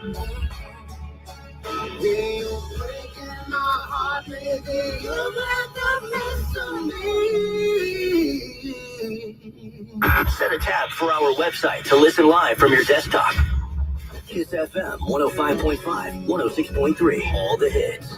You're breaking my heart, baby. You're like the mystery. Set a tab for our website to listen live from your desktop. Kiss FM 105.5, 106.3. All the hits.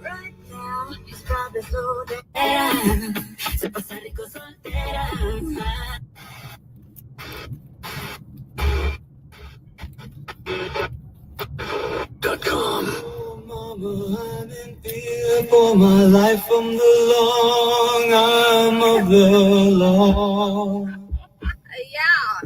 Right now, he's probably so dead. Se pasa rico soltera. .com. Oh, mama, I'm in fear for my life from the long arm of the law. Yeah.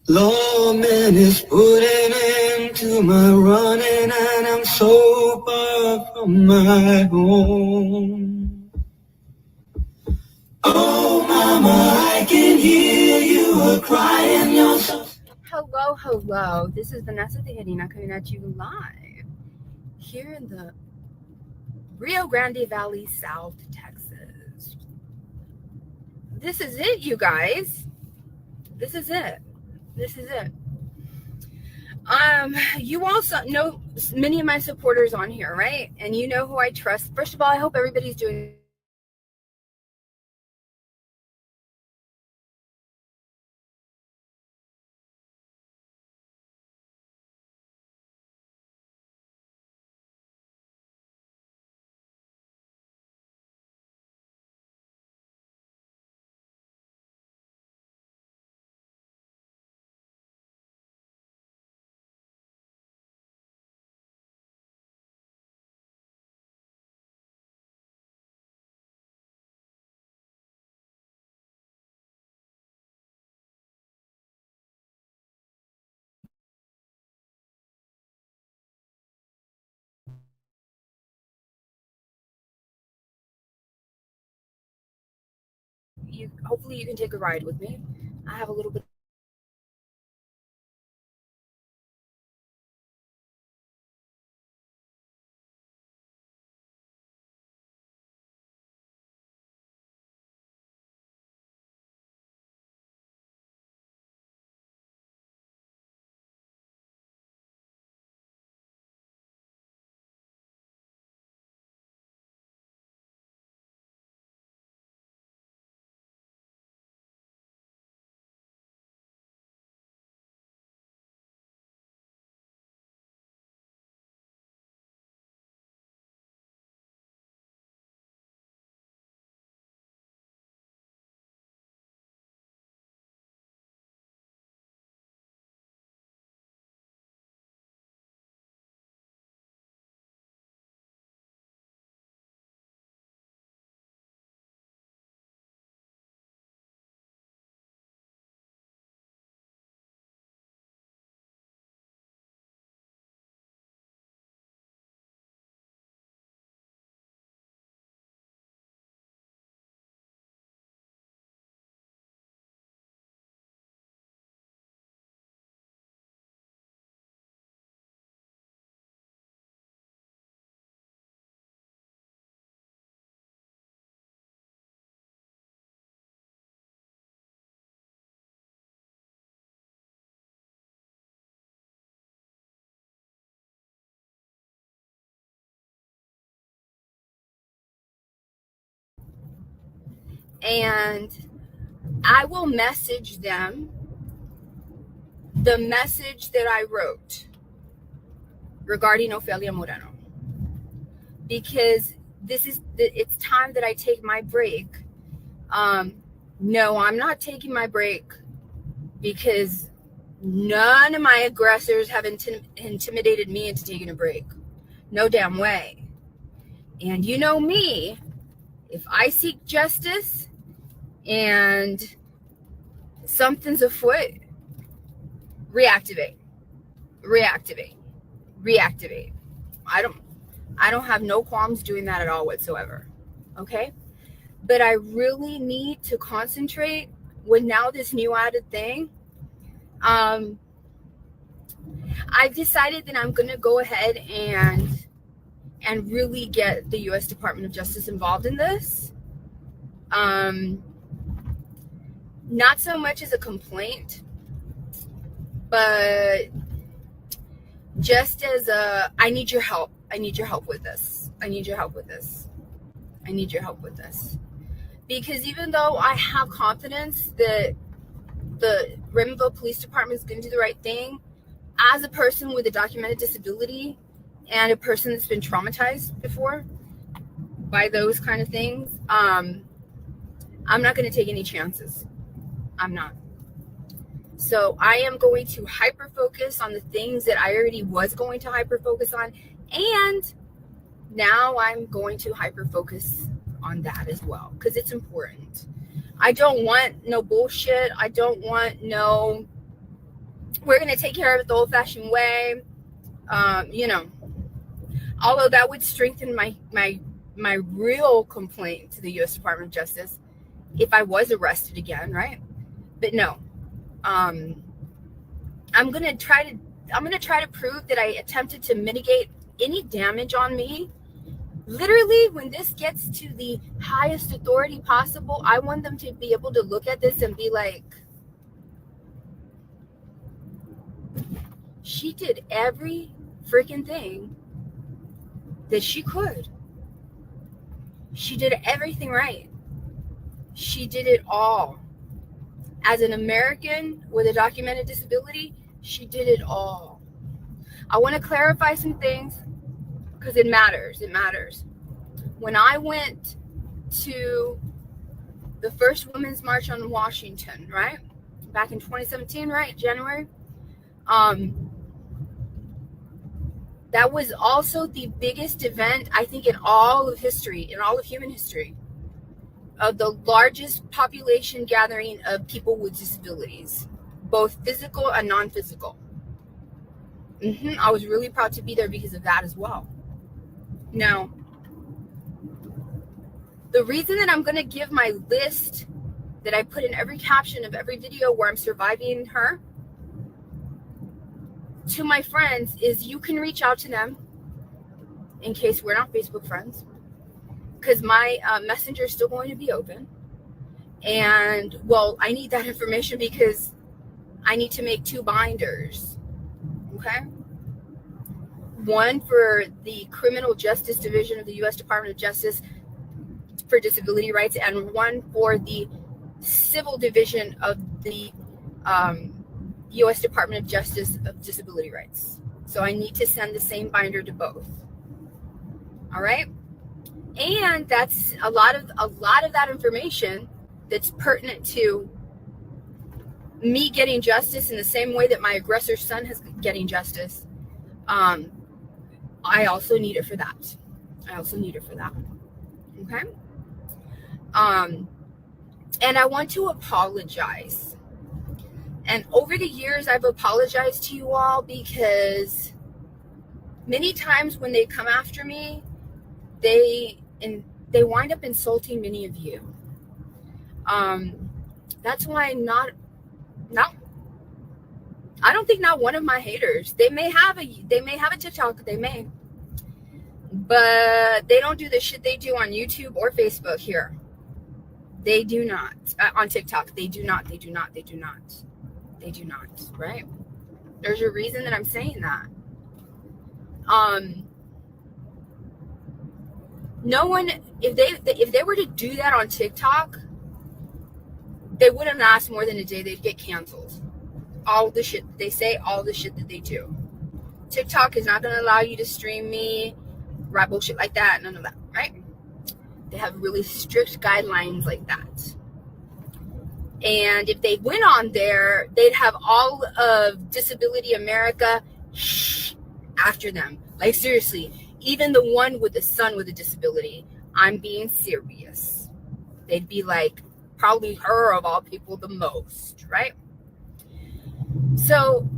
Lawman is putting end to my running, and I'm so far from my home. Oh, mama, I can hear you crying yourself. Hello, hello. This is Vanessa Tejerina coming at you live here in the Rio Grande Valley, South Texas. This is it, you guys. This is it. This is it. You also know many of my supporters on here, right? And you know who I trust. First of all, I hope everybody's doing you. Hopefully you can take a ride with me. I have a little bit and I will message them the message that I wrote regarding Ofelia Moreno, because it's time that I take my break. No, I'm not taking my break because none of my aggressors have intimidated me into taking a break. No damn way. And you know me, if I seek justice and something's afoot, reactivate. I don't have no qualms doing that at all whatsoever. Okay? But I really need to concentrate with now this new added thing. I've decided that I'm going to go ahead and and really get the U.S. Department of Justice involved in this. Not so much as a complaint, but just as I need your help. I need your help with this. I need your help with this. I need your help with this. Because even though I have confidence that the Raymondville Police Department is going to do the right thing, as a person with a documented disability and a person that's been traumatized before by those kind of things, I'm not going to take any chances. I'm not. So I am going to hyper focus on the things that I already was going to hyper focus on, and now I'm going to hyper focus on that as well, because it's important. I don't want no bullshit. I don't want no, we're going to take care of it the old fashioned way. Although that would strengthen my real complaint to the U.S. Department of Justice if I was arrested again, right? But no, I'm gonna try to prove that I attempted to mitigate any damage on me. Literally, when this gets to the highest authority possible, I want them to be able to look at this and be like, she did every freaking thing that she could. She did everything right. She did it all. As an American with a documented disability, she did it all. I want to clarify some things because it matters. It matters. When I went to the first Women's March on Washington, right? Back in 2017, right? January. That was also the biggest event, I think, in all of history, in all of human history, of the largest population gathering of people with disabilities, both physical and non-physical. I was really proud to be there because of that as well. Now, the reason that I'm going to give my list that I put in every caption of every video where I'm surviving her to my friends is you can reach out to them in case we're not Facebook friends, because my messenger is still going to be open. And well, I need that information because I need to make 2 binders. Okay. One for the Criminal Justice Division of the U.S. Department of Justice for Disability Rights, and one for the Civil Division of the U.S. Department of Justice of Disability Rights. So I need to send the same binder to both. All right. And that's a lot of that information that's pertinent to me getting justice in the same way that my aggressor's son is getting justice. I also need it for that. Okay. And I want to apologize. And over the years, I've apologized to you all because many times when they come after me, they wind up insulting many of you. That's why I don't think not one of my haters, they may have a TikTok, but they don't do the shit they do on YouTube or Facebook here. They do not. On TikTok, they do not, right? There's a reason that I'm saying that. No one, if they were to do that on TikTok, they wouldn't last more than a day. They'd get canceled. All the shit that they say, all the shit that they do. TikTok is not going to allow you to stream me, write bullshit like that, none of that, right? They have really strict guidelines like that. And if they went on there, they'd have all of Disability America after them. Like, seriously, even the one with the son with a disability, I'm being serious. They'd be like, probably her of all people the most, right? So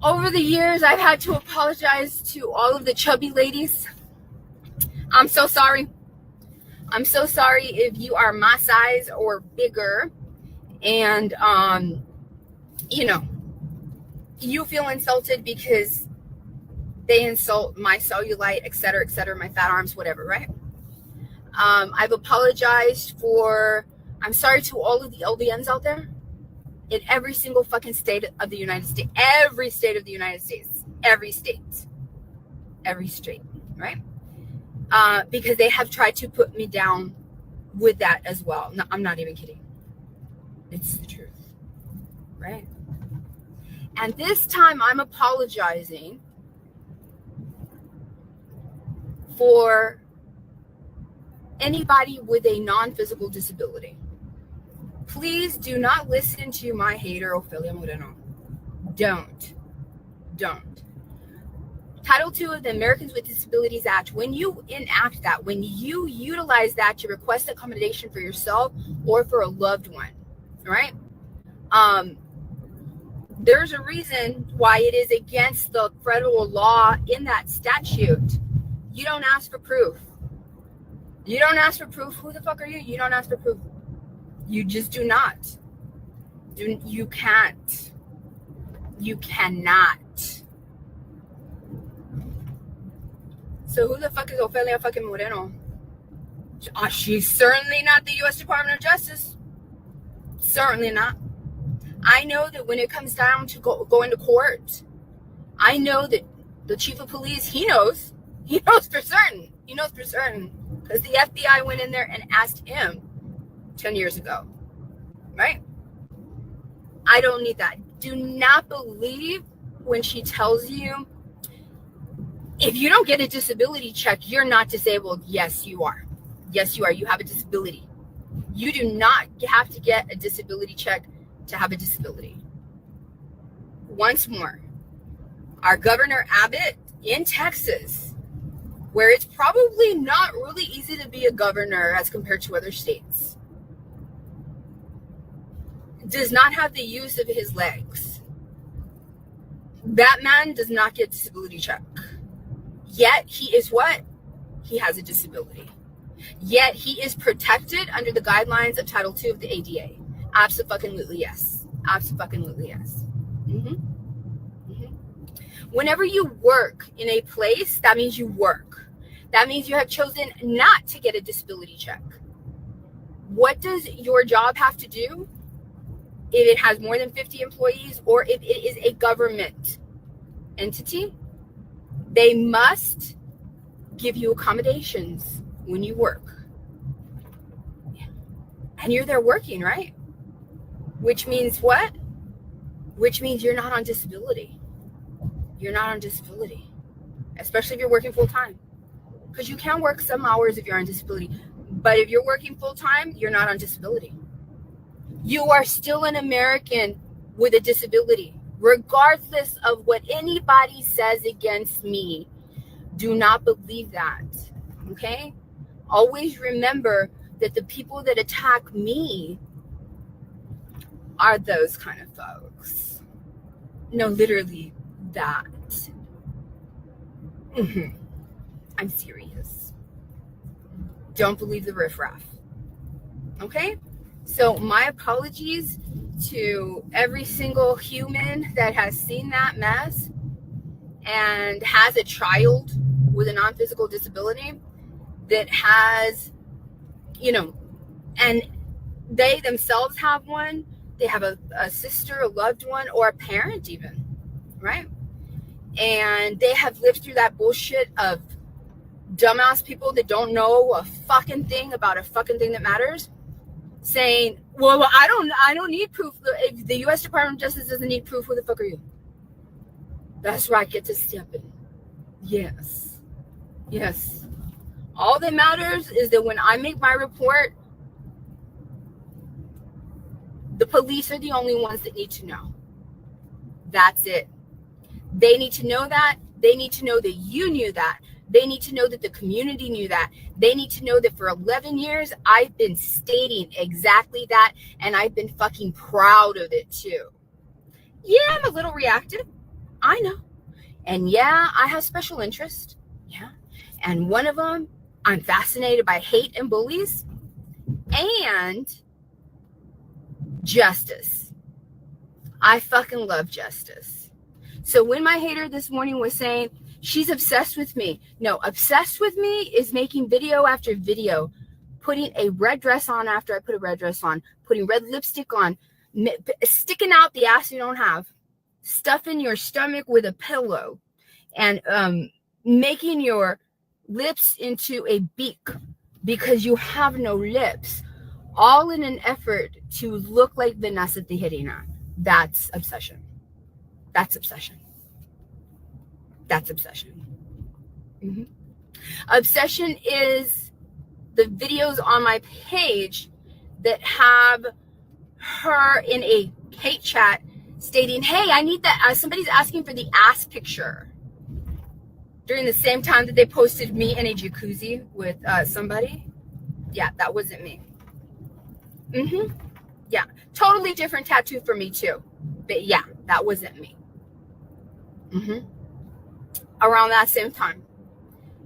over the years, I've had to apologize to all of the chubby ladies. I'm so sorry. I'm so sorry if you are my size or bigger and, you feel insulted because they insult my cellulite, etc., my fat arms, whatever, right? I've apologized for, I'm sorry to all of the LDNs out there in every single fucking state of the United States, every state of the United States, every state, right? Because they have tried to put me down with that as well. No, I'm not even kidding. It's the truth, right? And this time I'm apologizing for anybody with a non-physical disability. Please do not listen to my hater, Ofelia Moreno. Don't. Title II of the Americans with Disabilities Act, when you enact that, when you utilize that to request accommodation for yourself or for a loved one, right? There's a reason why it is against the federal law in that statute. You don't ask for proof. You don't ask for proof. Who the fuck are you? You don't ask for proof. You just do not. You can't. You cannot. So who the fuck is Ofelia fucking Moreno? She's certainly not the U.S. Department of Justice. Certainly not. I know that when it comes down to going to court, I know that the chief of police, he knows for certain. He knows for certain. Because the FBI went in there and asked him 10 years ago. Right? I don't need that. Do not believe when she tells you, if you don't get a disability check, you're not disabled. Yes, you are. Yes, you are. You have a disability. You do not have to get a disability check to have a disability. Once more, our Governor Abbott in Texas, where it's probably not really easy to be a governor as compared to other states, does not have the use of his legs. That man does not get disability check. Yet he is what? He has a disability. Yet he is protected under the guidelines of Title II of the ADA. Absolutely yes. Absolutely yes. Whenever you work in a place, that means you work. That means you have chosen not to get a disability check. What does your job have to do if it has more than 50 employees or if it is a government entity? They must give you accommodations when you work. Yeah. And you're there working, right? Which means what? Which means you're not on disability. You're not on disability, especially if you're working full time. Because you can work some hours if you're on disability. But if you're working full time, you're not on disability. You are still an American with a disability, regardless of what anybody says against me. Do not believe that, okay? Always remember that the people that attack me are those kind of folks. No, literally that. I'm serious. Don't believe the riffraff, okay? So my apologies to every single human that has seen that mess and has a child with a non-physical disability that has, and they themselves have one, they have a sister, a loved one, or a parent even, right? And they have lived through that bullshit of dumbass people that don't know a fucking thing about a fucking thing that matters, saying, well, I don't need proof. If the U.S. Department of Justice doesn't need proof, who the fuck are you? That's where I get to step in. Yes. All that matters is that when I make my report, the police are the only ones that need to know. That's it. They need to know that. They need to know that you knew that. They need to know that the community knew that. They need to know that for 11 years, I've been stating exactly that, and I've been fucking proud of it too. Yeah, I'm a little reactive. I know. And yeah, I have special interest. Yeah. And one of them, I'm fascinated by hate and bullies and justice. I fucking love justice. So when my hater this morning was saying, She's obsessed with me. No, obsessed with me is making video after video, putting a red dress on after I put a red dress on, putting red lipstick on, sticking out the ass you don't have, stuffing your stomach with a pillow, and making your lips into a beak because you have no lips, all in an effort to look like Vanessa Tijerina. That's obsession. That's obsession. That's obsession. Mm-hmm. Obsession is the videos on my page that have her in a hate chat stating, hey, I need that. Somebody's asking for the ass picture. During the same time that they posted me in a jacuzzi with somebody. Yeah, that wasn't me. Mm-hmm. Yeah, totally different tattoo for me too. But yeah, that wasn't me. Mm-hmm. Around that same time.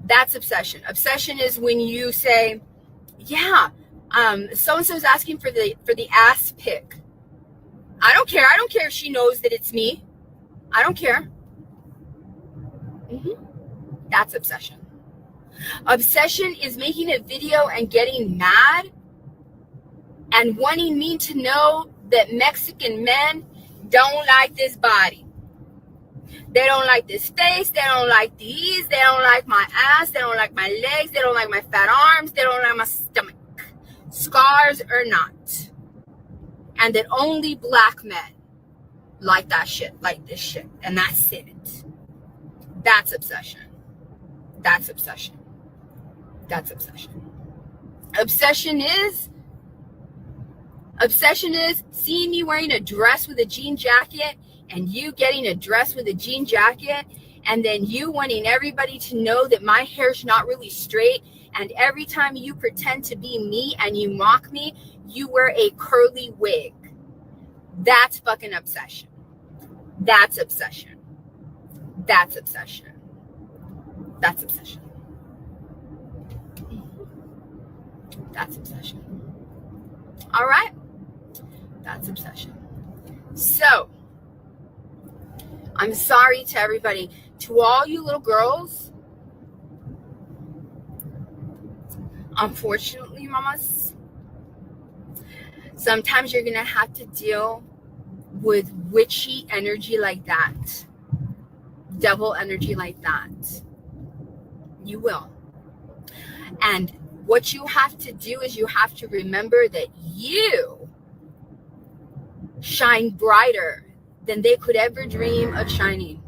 That's obsession. Obsession is when you say, yeah, so-and-so's asking for the ass pic. I don't care. I don't care if she knows that it's me. I don't care. Mm-hmm. That's obsession. Obsession is making a video and getting mad and wanting me to know that Mexican men don't like this body. They don't like this face. They don't like these. They don't like my ass. They don't like my legs. They don't like my fat arms. They don't like my stomach. Scars or not. And that only black men like that shit, like this shit. And that's it. That's obsession. That's obsession. That's obsession. Obsession is seeing me wearing a dress with a jean jacket and you getting a dress with a jean jacket and then you wanting everybody to know that my hair's not really straight, and every time you pretend to be me and you mock me, you wear a curly wig. That's fucking obsession. That's obsession. That's obsession. That's obsession. That's obsession. All right? That's obsession. So, I'm sorry to everybody. To all you little girls, unfortunately, mamas, sometimes you're going to have to deal with witchy energy like that. Devil energy like that. You will. And what you have to do is you have to remember that you shine brighter than they could ever dream of shining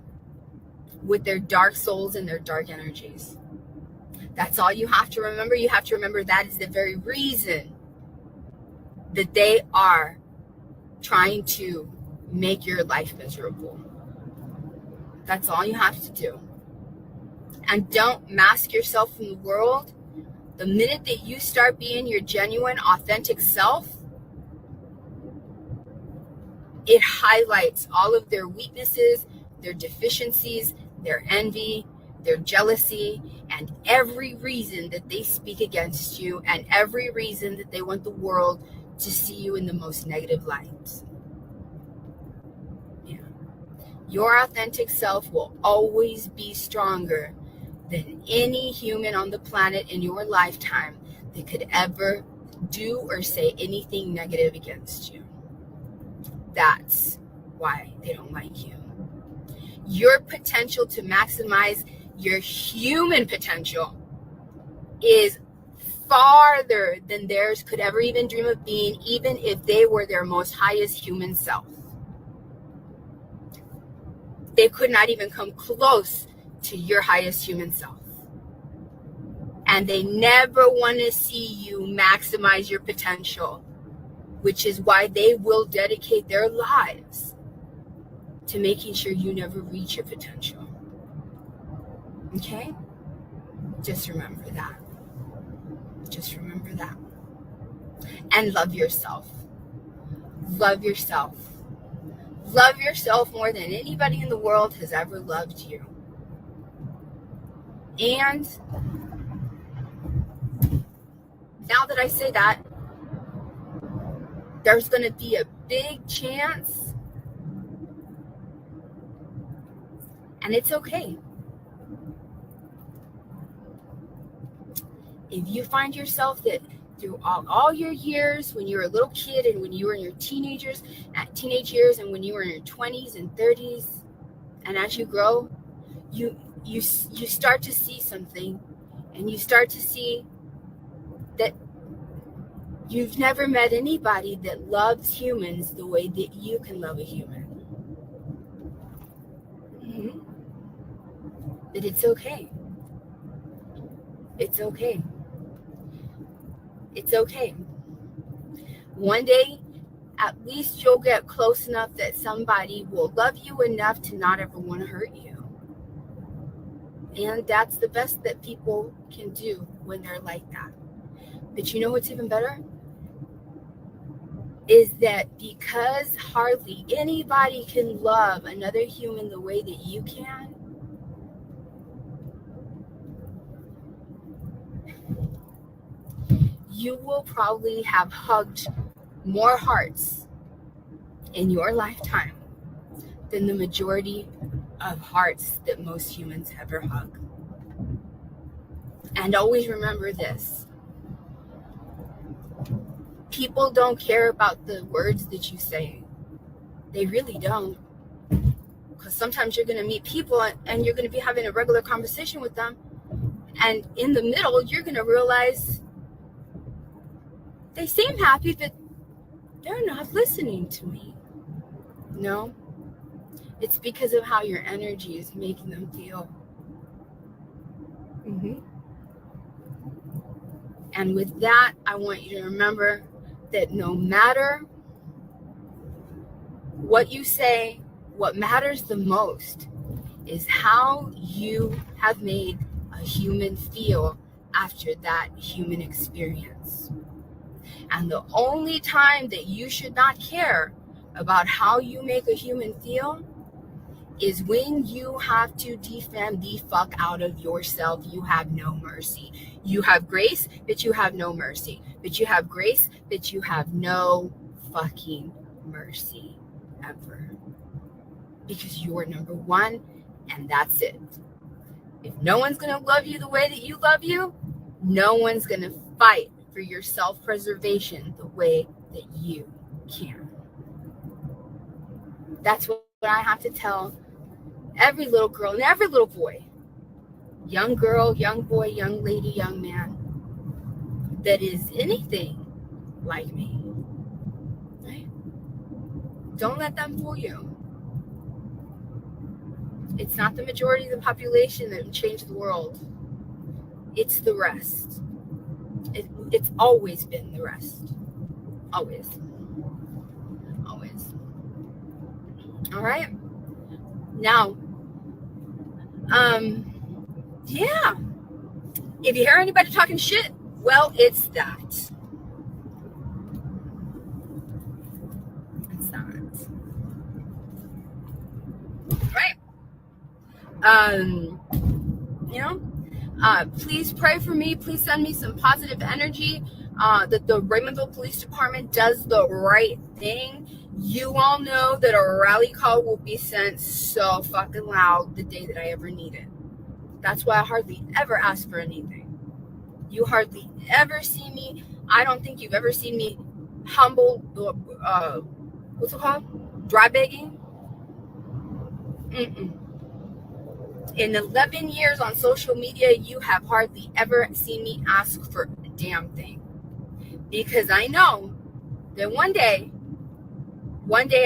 with their dark souls and their dark energies. That's all you have to remember. You have to remember that is the very reason that they are trying to make your life miserable. That's all you have to do. And don't mask yourself from the world. The minute that you start being your genuine, authentic self, it highlights all of their weaknesses, their deficiencies, their envy, their jealousy, and every reason that they speak against you and every reason that they want the world to see you in the most negative light. Yeah. Your authentic self will always be stronger than any human on the planet in your lifetime that could ever do or say anything negative against you. That's why they don't like you. Your potential to maximize your human potential is farther than theirs could ever even dream of being, even if they were their most highest human self. They could not even come close to your highest human self. And they never want to see you maximize your potential, which is why they will dedicate their lives to making sure you never reach your potential. Okay? Just remember that. Just remember that. And love yourself. Love yourself. Love yourself more than anybody in the world has ever loved you. And now that I say that, there's going to be a big chance, and it's okay. If you find yourself that through all your years, when you were a little kid and when you were in your teenage years and when you were in your 20s and 30s, and as you grow, you start to see something, and you start to see that you've never met anybody that loves humans the way that you can love a human. Mm-hmm. That it's okay. It's okay. It's okay. One day, at least you'll get close enough that somebody will love you enough to not ever want to hurt you. And that's the best that people can do when they're like that. But you know what's even better? Is that because hardly anybody can love another human the way that you can, you will probably have hugged more hearts in your lifetime than the majority of hearts that most humans ever hug. And always remember this. People don't care about the words that you say. They really don't. Because sometimes you're going to meet people and you're going to be having a regular conversation with them. And in the middle, you're going to realize they seem happy, but they're not listening to me. No. It's because of how your energy is making them feel. Mm-hmm. And with that, I want you to remember that no matter what you say, what matters the most is how you have made a human feel after that human experience. And the only time that you should not care about how you make a human feel is when you have to defend the fuck out of yourself. You have no mercy. You have grace, but you have no mercy. But you have grace, but you have no fucking mercy ever. Because you are number one, and that's it. If no one's going to love you the way that you love you, no one's going to fight for your self-preservation the way that you can. That's what I have to tell every little girl and every little boy, young girl, young boy, young lady, young man, that is anything like me. Right? Don't let them fool you. It's not the majority of the population that will change the world. It's the rest. It's always been the rest. Always. Always. All right? Now, yeah. If you hear anybody talking shit, well, it's that. It's that. Right? Please pray for me. Please send me some positive energy that the Raymondville Police Department does the right thing. You all know that a rally call will be sent so fucking loud the day that I ever need it. That's why I hardly ever ask for anything. You hardly ever see me. I don't think you've ever seen me humble, what's it called? Dry begging? Mm-mm. In 11 years on social media, you have hardly ever seen me ask for a damn thing. Because I know that one day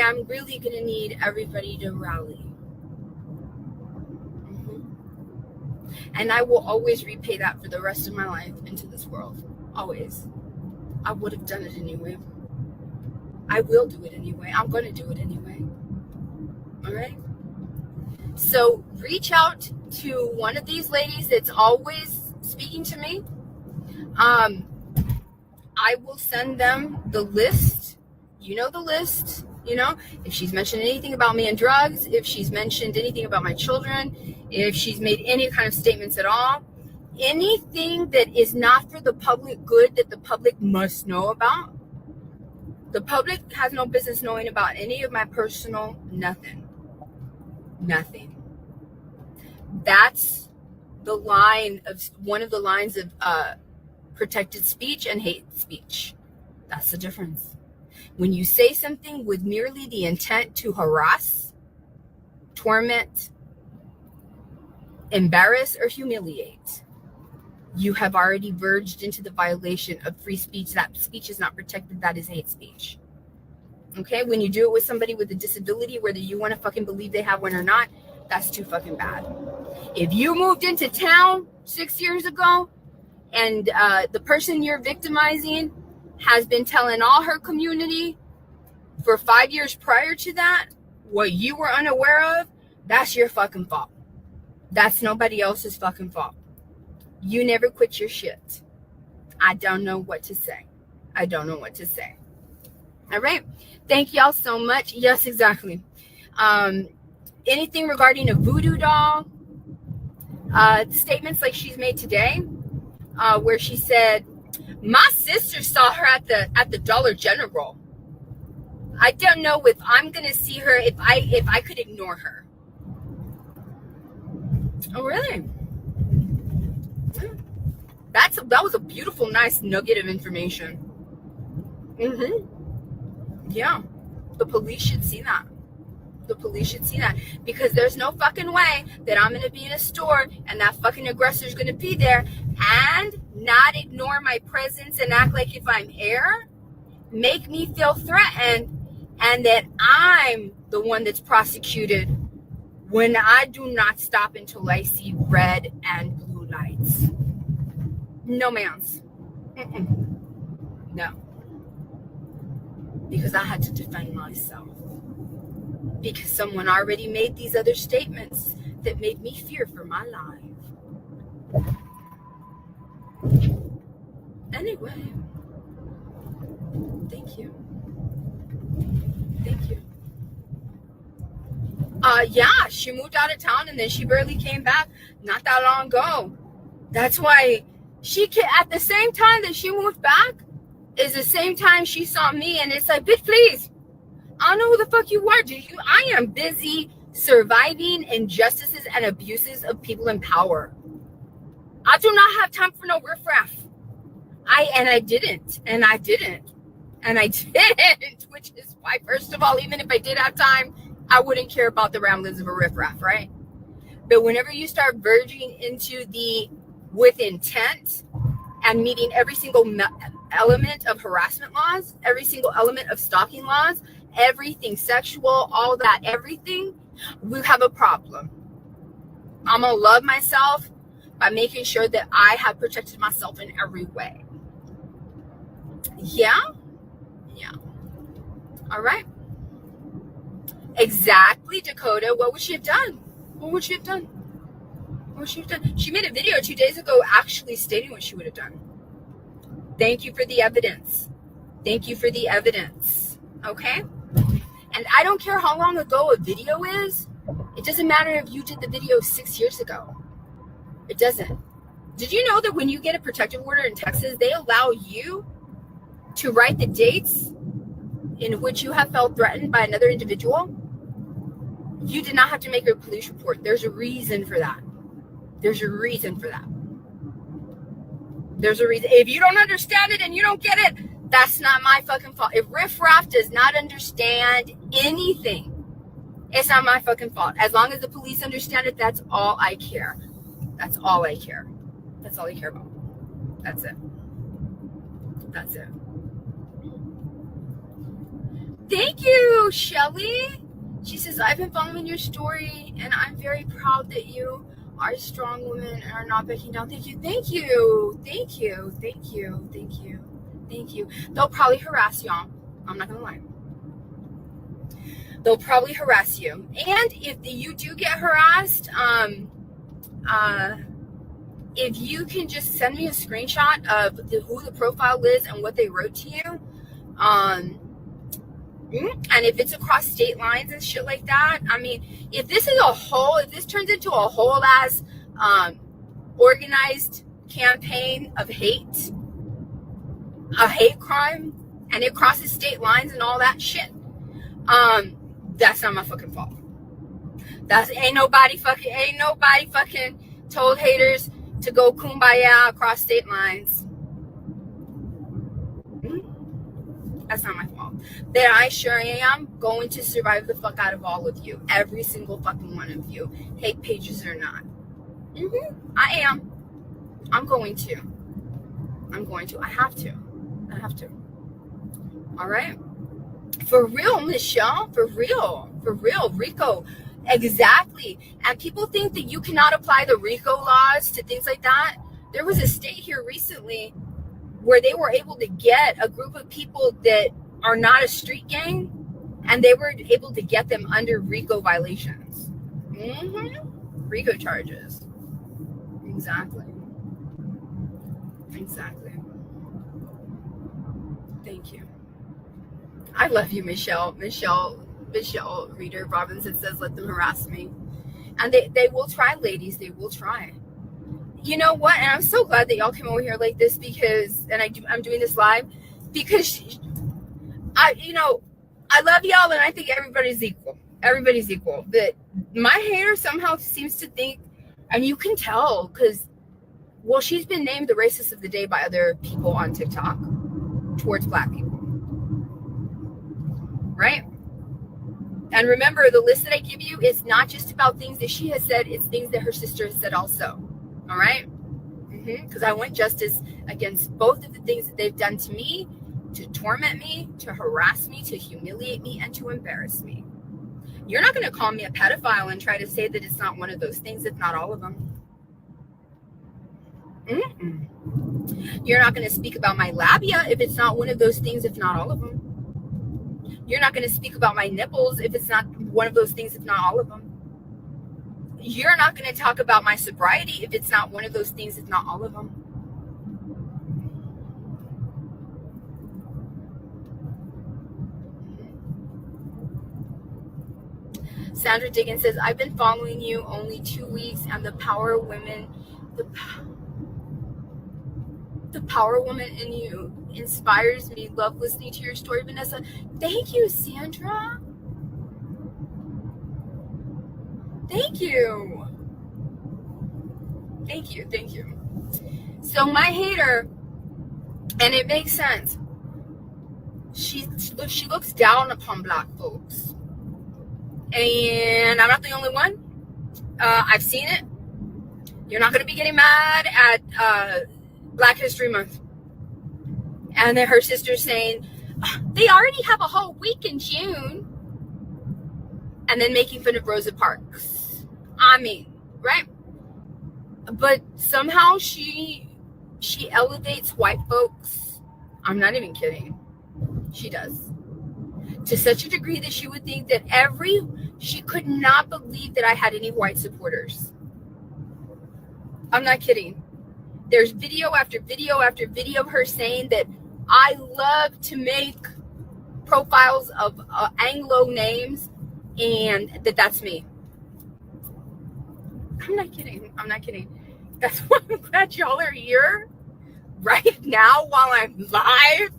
I'm really going to need everybody to rally. And I will always repay that for the rest of my life into this world. Always. I would have done it anyway. I will do it anyway. I'm going to do it anyway. All right? So reach out to one of these ladies that's always speaking to me. I will send them the list. You know the list. You know, if she's mentioned anything about me and drugs, if she's mentioned anything about my children, if she's made any kind of statements at all, anything that is not for the public good that the public must know about, the public has no business knowing about any of my personal nothing. That's the line of one of the lines of Protected speech and hate speech. That's the difference. When you say something with merely the intent to harass, torment, embarrass, or humiliate, you have already verged into the violation of free speech. That speech is not protected. That is hate speech. Okay? When you do it with somebody with a disability, whether you want to fucking believe they have one or not, that's too fucking bad. If you moved into town 6 years ago and the person you're victimizing has been telling all her community for 5 years prior to that what you were unaware of, that's your fucking fault. That's nobody else's fucking fault. You never quit your shit. I don't know what to say. I don't know what to say. All right. Thank y'all so much. Yes, exactly. Anything regarding a voodoo doll, statements like she's made today, where she said, my sister saw her at the Dollar General. I don't know if I'm gonna see her if I could ignore her. Oh, really? That was a beautiful, nice nugget of information. Yeah, the police should see that. The police should see that, because there's no fucking way that I'm gonna be in a store and that fucking aggressor's gonna be there and not ignore my presence and act like if I'm air, make me feel threatened, and that I'm the one that's prosecuted when I do not stop until I see red and blue lights. No, ma'ams. No. Because I had to defend myself. Because someone already made these other statements that made me fear for my life. Anyway. Thank you. Thank you. Yeah, she moved out of town and then she barely came back not that long ago. That's why she can, at the same time that she moved back is the same time she saw me, and it's like, bitch, please, I don't know who the fuck you are. I am busy surviving injustices and abuses of people in power. I do not have time for no riffraff. I didn't, which is why, first of all, even if I did have time, I wouldn't care about the ramblings of a riffraff, right? But whenever you start verging into the with intent and meeting every single element of harassment laws, every single element of stalking laws, everything sexual, all that, everything, we have a problem. I'm gonna love myself by making sure that I have protected myself in every way. Yeah. All right. Exactly, Dakota. What would she have done? She made a video 2 days ago actually stating what she would have done. Thank you for the evidence. Okay? And I don't care how long ago a video is. It doesn't matter if you did the video 6 years ago. It doesn't. Did you know that when you get a protective order in Texas, they allow you to write the dates in which you have felt threatened by another individual? You did not have to make a police report. There's a reason for that. There's a reason. If you don't understand it and you don't get it, that's not my fucking fault. If Riff Raff does not understand anything, it's not my fucking fault. As long as the police understand it, that's all I care. That's all I care about. That's it. Thank you, Shelly. She says, I've been following your story and I'm very proud that you are a strong woman and are not backing down. Thank you. They'll probably harass y'all. I'm not gonna lie. They'll probably harass you. And if you do get harassed, if you can just send me a screenshot of who the profile is and what they wrote to you, and if it's across state lines and shit like that, I mean, if this turns into a whole ass organized campaign of hate, a hate crime, and it crosses state lines and all that shit, that's not my fucking fault. Ain't nobody fucking told haters to go kumbaya across state lines. That's not my fault. That I sure am going to survive the fuck out of all of you. Every single fucking one of you. Hate pages or not. I am. I'm going to. I have to. All right? For real, Michelle. For real. RICO. Exactly. And people think that you cannot apply the RICO laws to things like that. There was a state here recently where they were able to get a group of people that are not a street gang, and they were able to get them under RICO violations. RICO charges. Exactly. Thank you. I love you, Michelle Reader Robinson says, let them harass me. And they will try, ladies. They will try. You know what? And I'm so glad that y'all came over here like this, because, and I'm doing this live because I love y'all, and I think everybody's equal. But my hater somehow seems to think, and you can tell, because, well, she's been named the racist of the day by other people on TikTok towards black people. Right? And remember, the list that I give you is not just about things that she has said, it's things that her sister has said also. All right? Because I want justice against both of the things that they've done to me, to torment me, to harass me, to humiliate me, and to embarrass me. You're not going to call me a pedophile and try to say that it's not one of those things, if not all of them. You're not going to speak about my labia if it's not one of those things, if not all of them. You're not going to speak about my nipples if it's not one of those things, if not all of them. You're not going to talk about my sobriety if it's not one of those things, if not all of them. Sandra Diggins says, I've been following you only 2 weeks, and the power woman in you inspires me. Love listening to your story, Vanessa. Thank you, Sandra. Thank you. So my hater, and it makes sense, she looks down upon black folks. And I'm not the only one. I've seen it. You're not going to be getting mad at Black History Month. And then her sister's saying, they already have a whole week in June. And then making fun of Rosa Parks. I mean, right? But somehow she elevates white folks. I'm not even kidding. She does. To such a degree that she would think that she could not believe that I had any white supporters. I'm not kidding. There's video after video after video of her saying that I love to make profiles of Anglo names, and that's me. I'm not kidding. That's why I'm glad y'all are here right now while I'm live,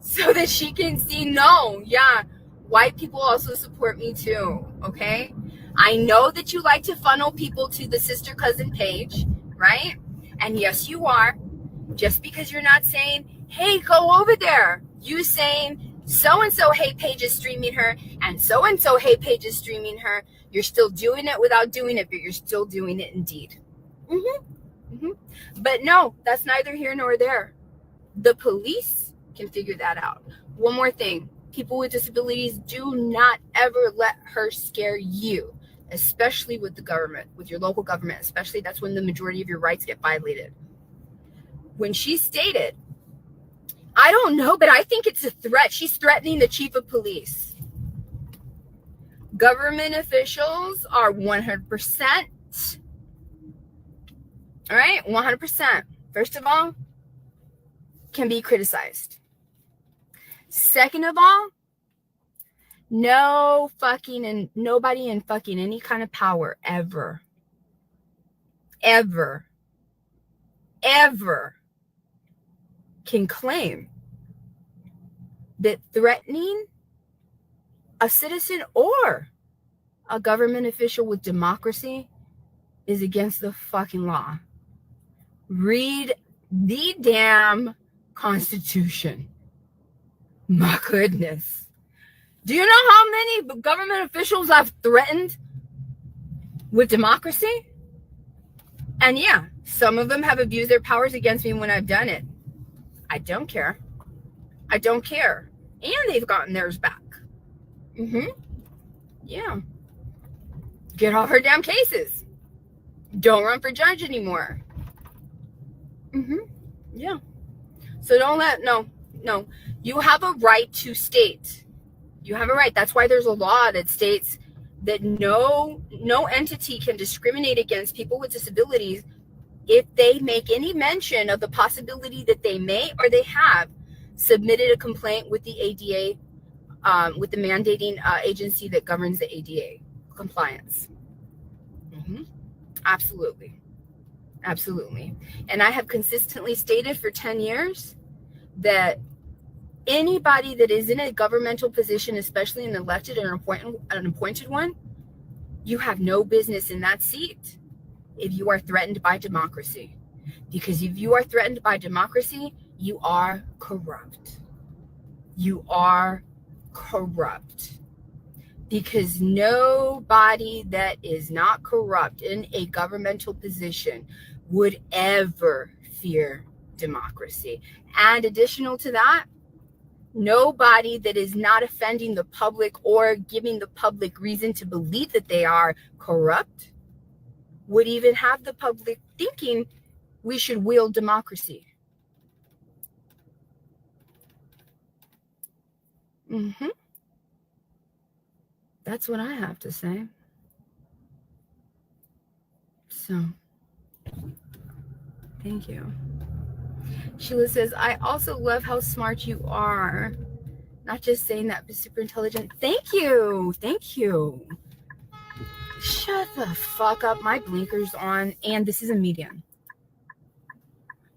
so that she can see, no, yeah, white people also support me too, okay? I know that you like to funnel people to the sister cousin page, right? And yes, you are. Just because you're not saying, hey, go over there. You saying, so-and-so hate page is streaming her, and so-and-so hate page is streaming her. You're still doing it without doing it, but you're still doing it indeed. But no, that's neither here nor there. The police can figure that out. One more thing. People with disabilities, do not ever let her scare you, especially with the government, with your local government, especially. That's when the majority of your rights get violated. When she stated, I don't know, but I think it's a threat. She's threatening the chief of police. Government officials are 100%. All right, 100%. First of all, can be criticized. Second of all, no fucking and nobody in fucking any kind of power ever can claim that threatening a citizen or a government official with democracy is against the fucking law. Read the damn Constitution. My goodness. Do you know how many government officials I've threatened with democracy? And yeah, some of them have abused their powers against me when I've done it. I don't care. I don't care. And they've gotten theirs back. Yeah. Get off her damn cases. Don't run for judge anymore. Yeah. So don't let, no. You have a right to state. You have a right. That's why there's a law that states that no entity can discriminate against people with disabilities if they make any mention of the possibility that they may or they have submitted a complaint with the ADA, with the mandating agency that governs the ADA compliance. Absolutely. And I have consistently stated for 10 years that anybody that is in a governmental position, especially an elected or an appointed one, you have no business in that seat if you are threatened by democracy. Because if you are threatened by democracy, you are corrupt. You are corrupt. Because nobody that is not corrupt in a governmental position would ever fear democracy. And additional to that, nobody that is not offending the public or giving the public reason to believe that they are corrupt would even have the public thinking we should wield democracy. That's what I have to say. So, thank you. Sheila says, I also love how smart you are. Not just saying that, but super intelligent. Thank you. Shut the fuck up. My blinker's on, and this is a median.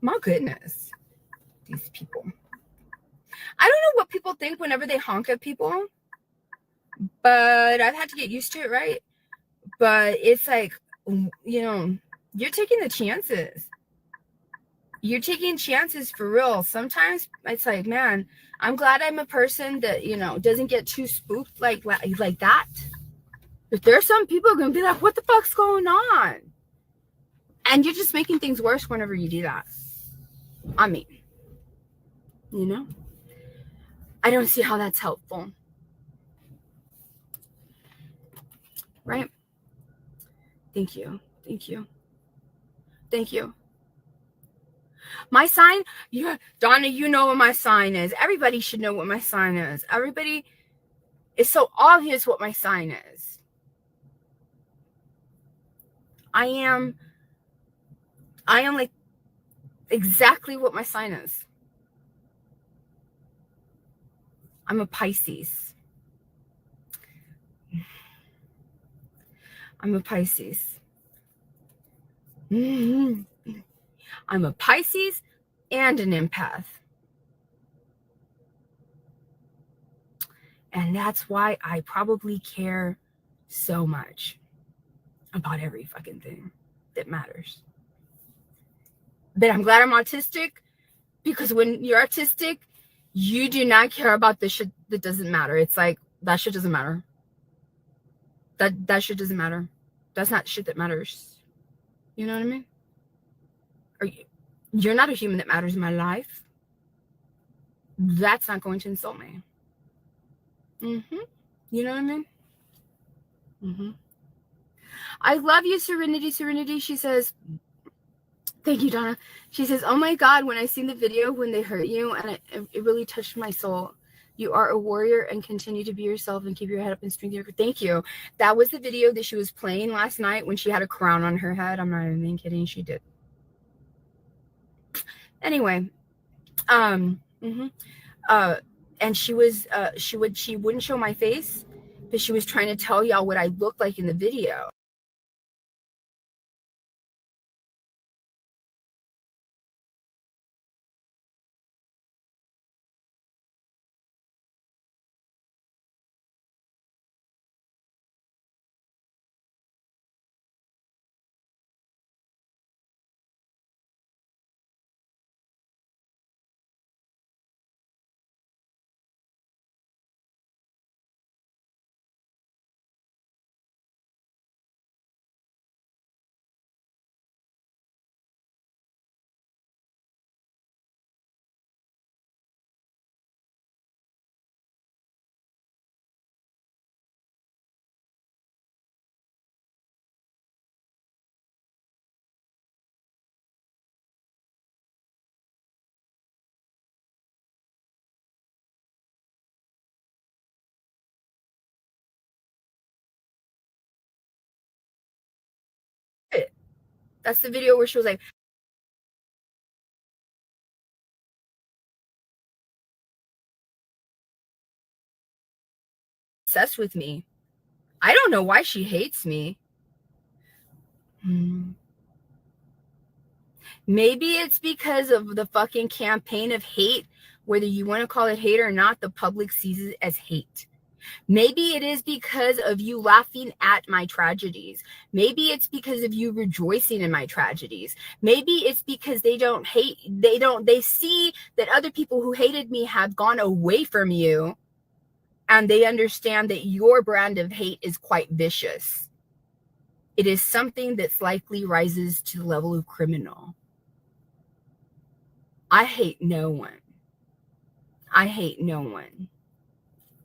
My goodness. These people. I don't know what people think whenever they honk at people, but I've had to get used to it, right? But it's like, you're taking the chances. You're taking chances for real. Sometimes it's like, man, I'm glad I'm a person that, doesn't get too spooked like that. But there's some people going to be like, what the fuck's going on? And you're just making things worse whenever you do that. I mean, I don't see how that's helpful. Right? Thank you. My sign, Donna, you know what my sign is. Everybody should know what my sign is. Everybody, it's so obvious what my sign is. I am like exactly what my sign is. I'm a Pisces. I'm a Pisces and an empath. And that's why I probably care so much about every fucking thing that matters. But I'm glad I'm autistic, because when you're autistic, you do not care about the shit that doesn't matter. It's like, that shit doesn't matter. That shit doesn't matter. That's not shit that matters. You know what I mean? You're not a human that matters in my life. That's not going to insult me. You know what I mean? I love you, Serenity. She says, thank you, Donna. She says, oh my God, when I seen the video when they hurt you, and it really touched my soul. You are a warrior and continue to be yourself and keep your head up and strengthen your. Thank you. That was the video that she was playing last night when she had a crown on her head. I'm not even kidding. She did. Anyway, and she wouldn't show my face, but she was trying to tell y'all what I looked like in the video. That's the video where she was like, obsessed with me. I don't know why she hates me. Maybe it's because of the fucking campaign of hate, whether you want to call it hate or not, the public sees it as hate. Maybe it is because of you laughing at my tragedies. Maybe it's because of you rejoicing in my tragedies. Maybe it's because they see that other people who hated me have gone away from you, and they understand that your brand of hate is quite vicious. It is something that's likely rises to the level of criminal. I hate no one. I hate no one.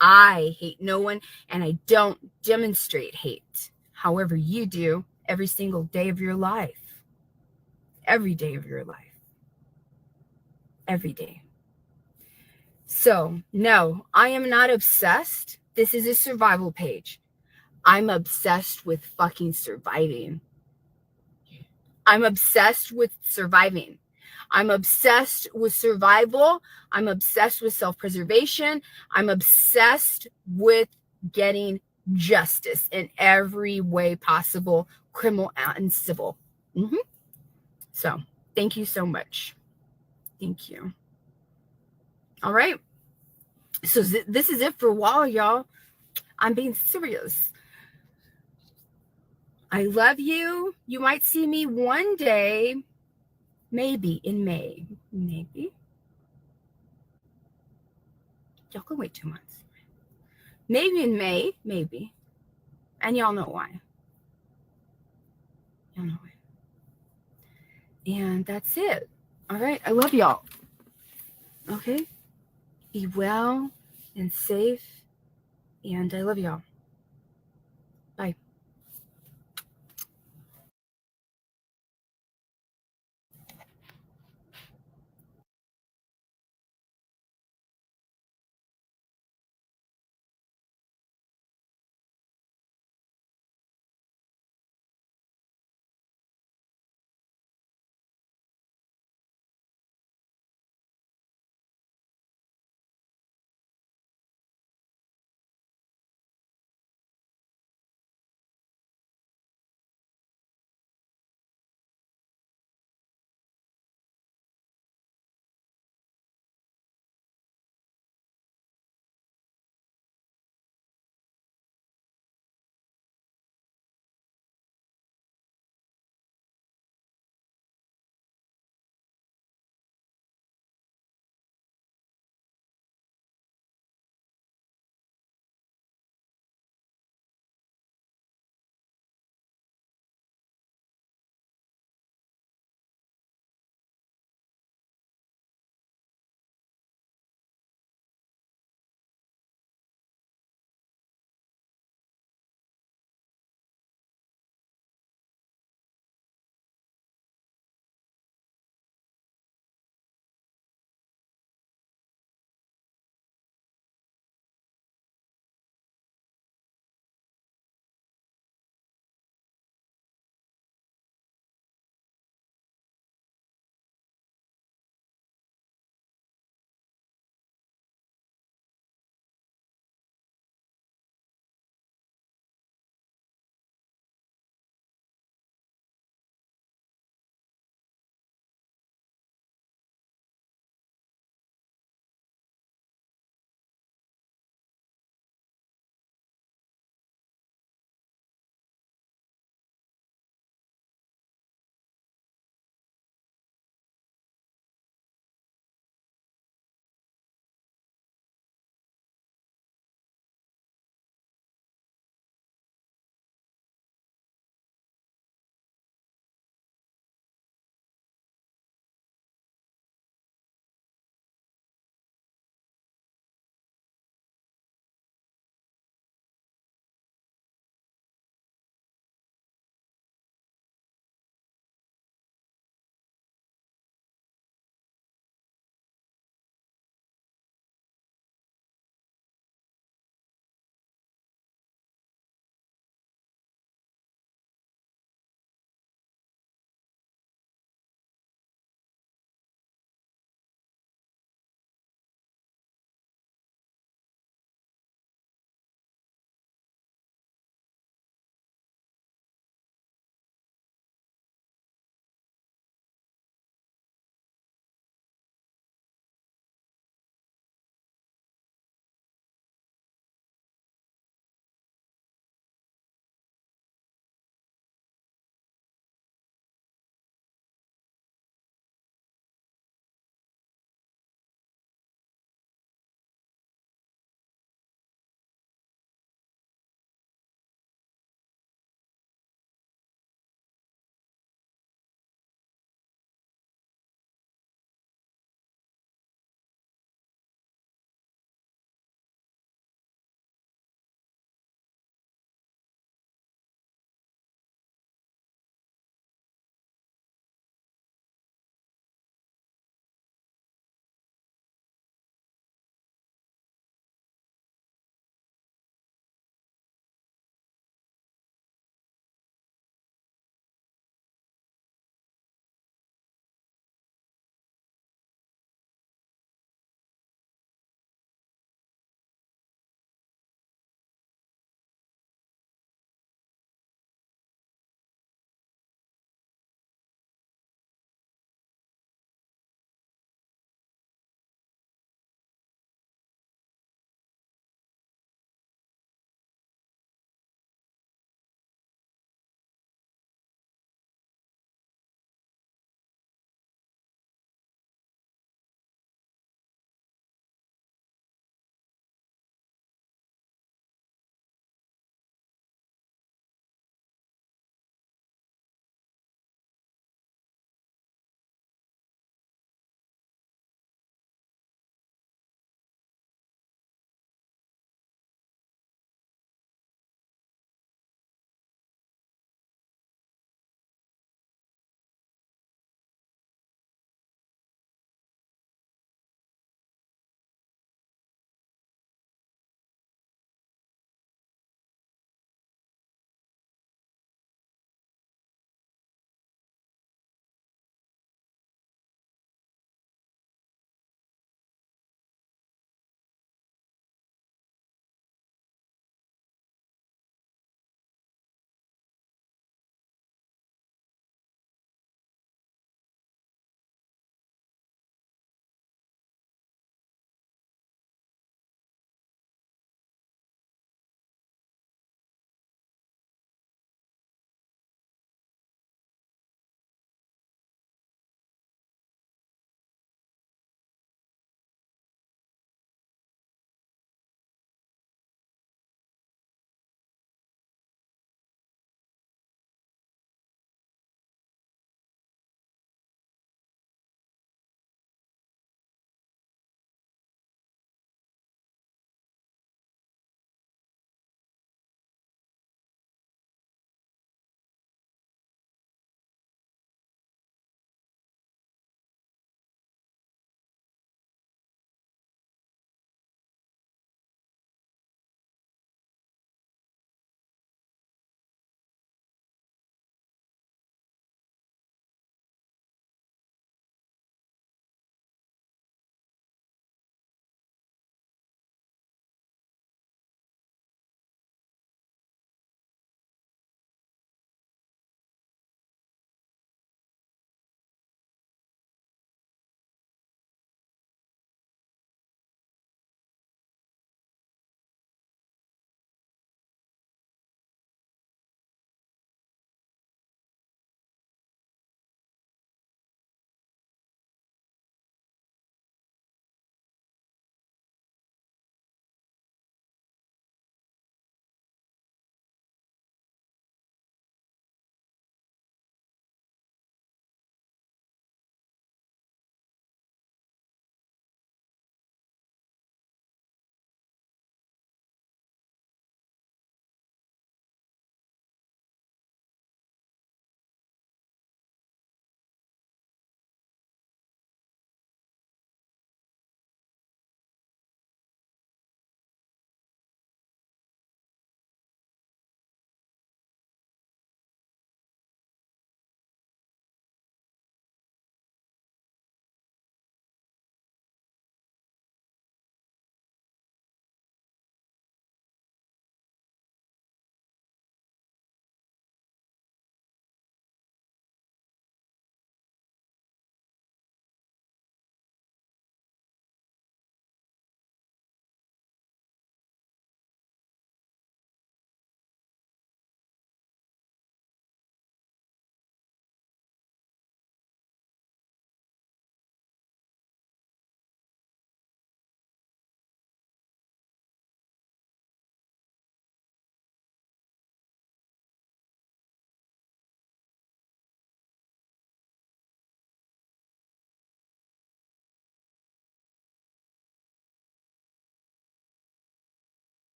I hate no one, and I don't demonstrate hate. However, you do every single day of your life. Every day of your life. Every day. So, no, I am not obsessed. This is a survival page. I'm obsessed with fucking surviving. I'm obsessed with surviving. I'm obsessed with survival. I'm obsessed with self-preservation. I'm obsessed with getting justice in every way possible, criminal and civil. So, thank you so much. Thank you. All right. So, this is it for a while, y'all. I'm being serious. I love you. You might see me one day, maybe in May. Maybe. Y'all can wait 2 months. Maybe in May, maybe. And y'all know why. Y'all know why. And that's it. All right. I love y'all. Okay. Be well and safe. And I love y'all.